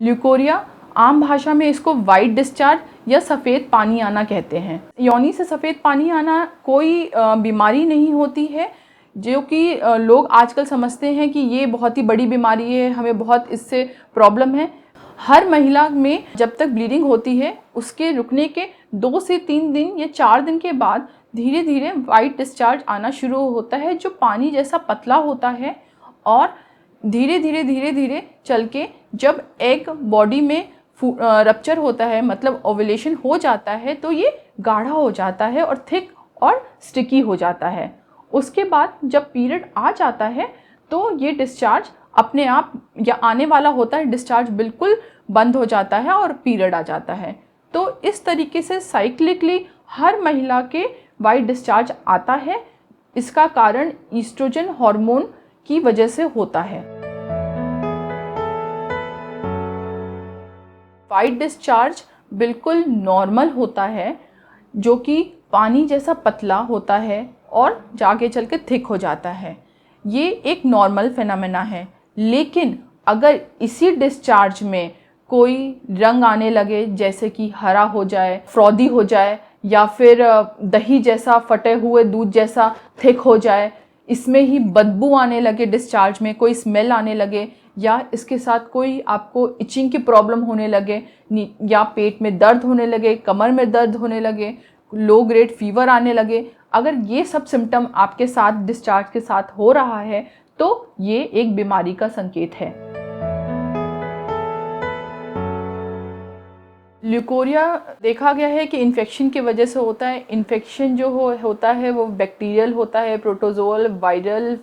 Leucorrhoea आम भाषा में इसको वाइट डिस्चार्ज या सफ़ेद पानी आना कहते हैं। योनि से सफ़ेद पानी आना कोई बीमारी नहीं होती है, जो कि लोग आजकल समझते हैं कि ये बहुत ही बड़ी बीमारी है, हमें बहुत इससे प्रॉब्लम है। हर महिला में जब तक ब्लीडिंग होती है उसके रुकने के 2 से 3 दिन या 4 दिन के बाद धीरे धीरे वाइट डिस्चार्ज आना शुरू होता है, जो पानी जैसा पतला होता है और धीरे धीरे चल के जब एग बॉडी में रप्चर होता है, मतलब ओव्यूलेशन हो जाता है, तो ये गाढ़ा हो जाता है और थिक और स्टिकी हो जाता है। उसके बाद जब पीरियड आ जाता है तो ये डिस्चार्ज अपने आप या आने वाला होता है, डिस्चार्ज बिल्कुल बंद हो जाता है और पीरियड आ जाता है। तो इस तरीके से साइक्लिकली हर महिला के वाइट डिस्चार्ज आता है। इसका कारण ईस्ट्रोजन हार्मोन की वजह से होता है। वाइट डिस्चार्ज बिल्कुल नॉर्मल होता है, जो कि पानी जैसा पतला होता है और जाके चल के थिक हो जाता है। ये एक नॉर्मल फेनोमेना है। लेकिन अगर इसी डिस्चार्ज में कोई रंग आने लगे, जैसे कि हरा हो जाए, फ्रॉदी हो जाए, या फिर दही जैसा फटे हुए दूध जैसा थिक हो जाए, इसमें ही बदबू आने लगे, डिस्चार्ज में कोई स्मेल आने लगे, या इसके साथ कोई आपको इचिंग की प्रॉब्लम होने लगे, या पेट में दर्द होने लगे, कमर में दर्द होने लगे, लो ग्रेड फीवर आने लगे, अगर ये सब सिम्टम आपके साथ डिस्चार्ज के साथ हो रहा है तो ये एक बीमारी का संकेत है। ल्यूकोरिया देखा गया है कि इन्फेक्शन की वजह से होता है। इन्फेक्शन जो होता है वो बैक्टीरियल होता है, प्रोटोजोअल, वायरल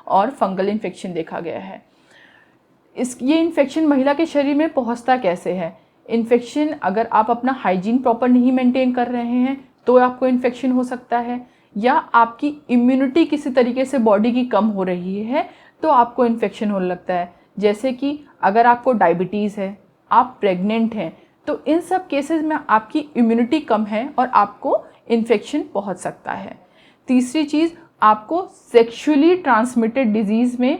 और फंगल इन्फेक्शन देखा गया है। ये इन्फेक्शन महिला के शरीर में पहुंचता कैसे है? इन्फेक्शन अगर आप अपना हाइजीन प्रॉपर नहीं मेंटेन कर रहे हैं तो आपको इन्फेक्शन हो सकता है, या आपकी इम्यूनिटी किसी तरीके से बॉडी की कम हो रही है तो आपको इन्फेक्शन होने लगता है। जैसे कि अगर आपको डायबिटीज़ है, आप प्रेग्नेंट हैं, तो इन सब केसेस में आपकी इम्यूनिटी कम है और आपको इन्फेक्शन पहुंच सकता है। तीसरी चीज़, आपको सेक्सुअली ट्रांसमिटेड डिजीज़ में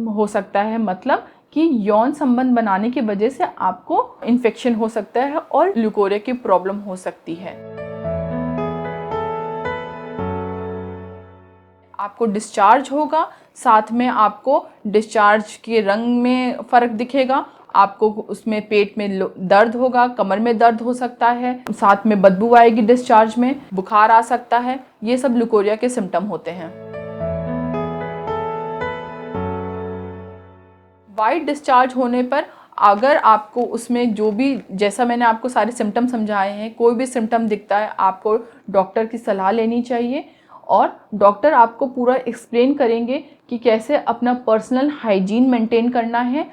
हो सकता है, मतलब कि यौन संबंध बनाने की वजह से आपको इन्फेक्शन हो सकता है और ल्यूकोरिया की प्रॉब्लम हो सकती है। आपको डिस्चार्ज होगा, साथ में आपको डिस्चार्ज के रंग में फ़र्क दिखेगा, आपको उसमें पेट में दर्द होगा, कमर में दर्द हो सकता है, साथ में बदबू आएगी डिस्चार्ज में, बुखार आ सकता है। ये सब ल्यूकोरिया के सिम्टम होते हैं। वाइट डिस्चार्ज होने पर अगर आपको उसमें जो भी, जैसा मैंने आपको सारे सिम्टम समझाए हैं, कोई भी सिम्टम दिखता है, आपको डॉक्टर की सलाह लेनी चाहिए और डॉक्टर आपको पूरा एक्सप्लेन करेंगे कि कैसे अपना पर्सनल हाइजीन मेंटेन करना है।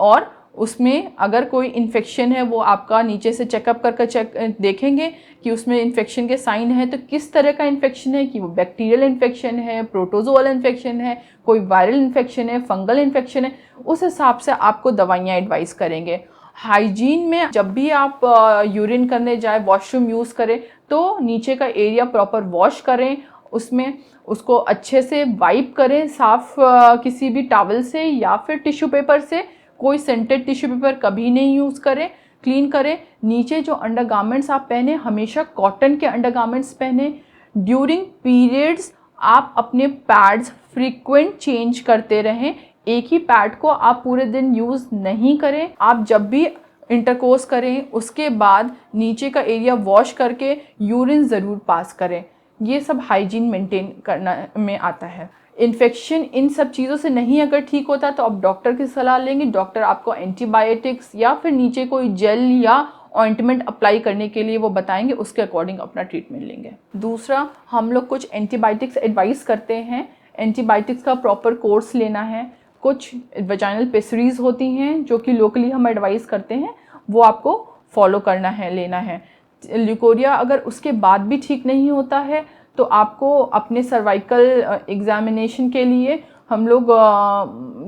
और उसमें अगर कोई इन्फेक्शन है वो आपका नीचे से चेकअप करके देखेंगे कि उसमें इन्फेक्शन के साइन है, तो किस तरह का इन्फेक्शन है, कि वो बैक्टीरियल इन्फेक्शन है, प्रोटोजोअल इन्फेक्शन है, कोई वायरल इन्फेक्शन है, फंगल इन्फेक्शन है, उस हिसाब से आपको दवाइयाँ एडवाइस करेंगे। हाइजीन में जब भी आप यूरिन करने जाए, वॉशरूम यूज़ करें तो नीचे का एरिया प्रॉपर वॉश करें, उसमें उसको अच्छे से वाइप करें, साफ किसी भी टॉवल से या फिर टिश्यू पेपर से। कोई सेंटेड टिश्यू पेपर कभी नहीं यूज़ करें, क्लीन करें। नीचे जो अंडरगारमेंट्स आप पहने, हमेशा कॉटन के अंडरगारमेंट्स पहने। ड्यूरिंग पीरियड्स आप अपने पैड्स फ्रीक्वेंट चेंज करते रहें, एक ही पैड को आप पूरे दिन यूज़ नहीं करें। आप जब भी इंटरकोर्स करें उसके बाद नीचे का एरिया वॉश करके यूरिन ज़रूर पास करें। ये सब हाइजीन मेंटेन करना में आता है। इन्फेक्शन इन सब चीज़ों से नहीं अगर ठीक होता तो आप डॉक्टर की सलाह लेंगे। डॉक्टर आपको एंटीबायोटिक्स या फिर नीचे कोई जेल या ऑइंटमेंट अप्लाई करने के लिए वो बताएंगे, उसके अकॉर्डिंग अपना ट्रीटमेंट लेंगे। दूसरा, हम लोग कुछ एंटीबायोटिक्स एडवाइस करते हैं। एंटीबायोटिक्स का प्रॉपर कोर्स लेना है। कुछ वेजाइनल पेसरीज होती हैं जो कि लोकली हम एडवाइस करते हैं, वो आपको फॉलो करना है, लेना है। ल्यूकोरिया अगर उसके बाद भी ठीक नहीं होता है तो आपको अपने सर्वाइकल एग्जामिनेशन के लिए हम लोग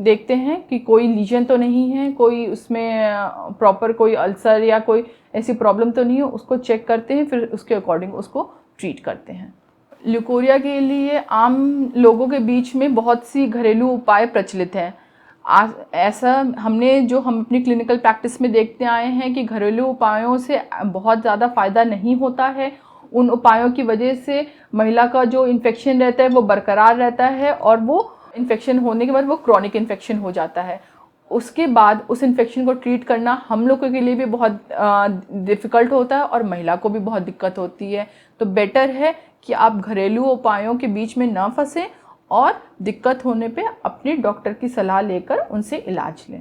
देखते हैं कि कोई लीजन तो नहीं है, कोई उसमें प्रॉपर कोई अल्सर या कोई ऐसी प्रॉब्लम तो नहीं है, उसको चेक करते हैं, फिर उसके अकॉर्डिंग उसको ट्रीट करते हैं। ल्यूकोरिया के लिए आम लोगों के बीच में बहुत सी घरेलू उपाय प्रचलित हैं। ऐसा हम अपनी क्लिनिकल प्रैक्टिस में देखते आए हैं कि घरेलू उपायों से बहुत ज़्यादा फ़ायदा नहीं होता है। उन उपायों की वजह से महिला का जो इन्फेक्शन रहता है वो बरकरार रहता है, और वो इन्फेक्शन होने के बाद वो क्रॉनिक इन्फेक्शन हो जाता है। उसके बाद उस इन्फेक्शन को ट्रीट करना हम लोगों के लिए भी बहुत डिफ़िकल्ट होता है, और महिला को भी बहुत दिक्कत होती है। तो बेटर है कि आप घरेलू उपायों के बीच में ना फंसें और दिक्कत होने पे अपने डॉक्टर की सलाह लेकर उनसे इलाज लें।